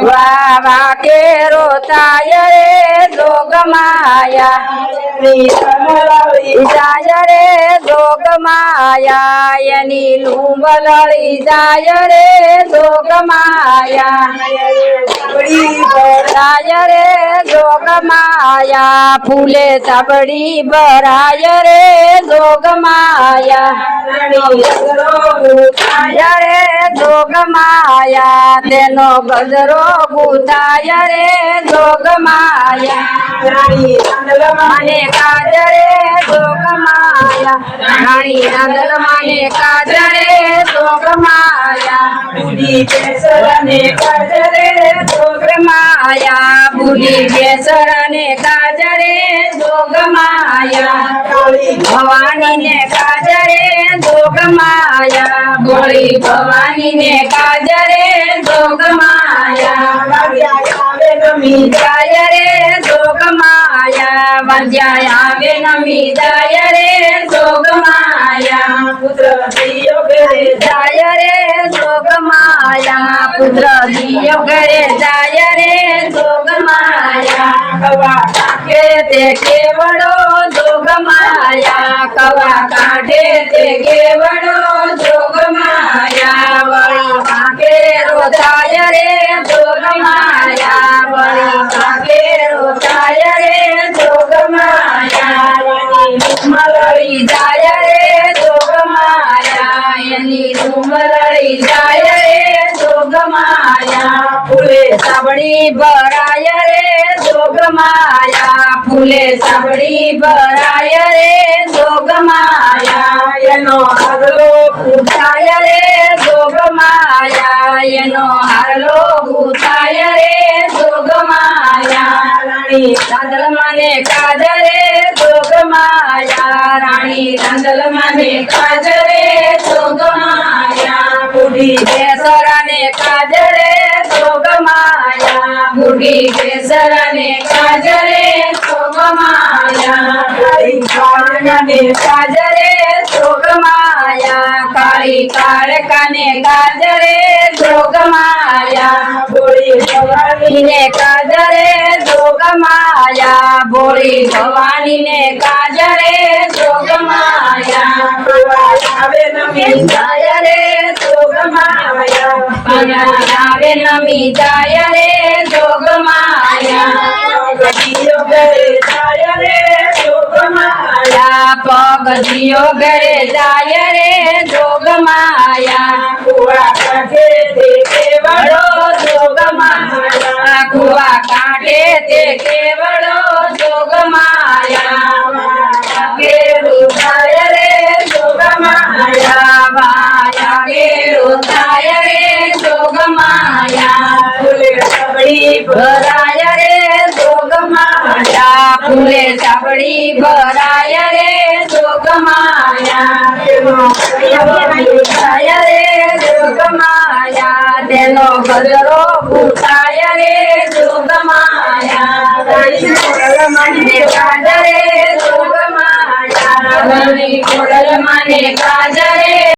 વાવા કેરો થાય રે જોગ માયા જાય રે જોગ માયા એની લૂંબલળી જાય રે જોગ માયા જાય રે જોગ માયા ફૂલે સાબડી ભરાય રે જોગ માયા જાય રે જોગ માયા તેનો ગજરો ગુથાય રે જોગ માયા માને કાજરે જોગ માયા રાણી નાગર માને કાજરે જોગ માયા બુઢી કેસરને કાજરે જોગ માયા બુઢી કેસરને કાજરે જોગ માયા ભવાની ને કાજરે જોગ માયા ભોળી ભવાની ને કાજરે જોગ માયા જાય રે જોગ માયા વંદ્યા આવે નમી જાય રે જોગ માયા પુત્ર દિયો ઘરે જાય રે જોગ માયા પુત્ર દિયો ઘરે જાય રે જોગ માયા કવા કાઢે તે કેવડો જોગ માયા કવા કાઢે તે કેવડો જોગ માયા વળી કાકે રોતાય રે જોગ માયા વળી કાકે રોતાય રે જોગ માયા મલળી જાય રે જોગ માયા એની ઉમરળી જાય રે જોગ માયા ફૂલે સાબડી ભરાય રે જોગ માયા ફૂલે સાબડી ભરાય રે જોગ માયા એનો આગલો ઉઠાય રે જોગ માયા એનો હારલો ઉઠાય રે જોગ માયા રાણી રાંદલ માને કાજરે જોગ માયા રાણી રાંદલ માને કાજરે જોગ માયા બુઢી કેસરાને કાજરે જોગ માયા બુઢી કેસરાને કાજરે જોગ માયા કાળી કાળકાને કાજરે જોગ માયા કાળી કાળકાને કાજરે જોગ માયા ભોળી ભવાની ને કાજરે જોગ માયા ભોળી ભવાની ને કાજરે જોગ માયા આવે નમી જાય રે જોગ માયા આવે નમી જાય રે જોગ માયા પગજીયો ઘરે જાય રે જોગ માયા પગજીયો ઘરે જાય રે જોગ માયા કુવા કાઢે તે કેવડો જોગ માયા કુવા કાઢે તે કેવડો જોગ માયા કેરું થાય રે જોગ માયા વાયા કેરું થાય રે જોગ માયા ફૂલે સાબડી ભરાય રે જોગ માયા ફૂલે સાબડી ભરાય રે જોગ માયા થાય રે જોગ માયા તેનો ગજરો ઉઠાય રે જોગ માયા માને કાજરે જોગ માયા કોડલ માને કાજરે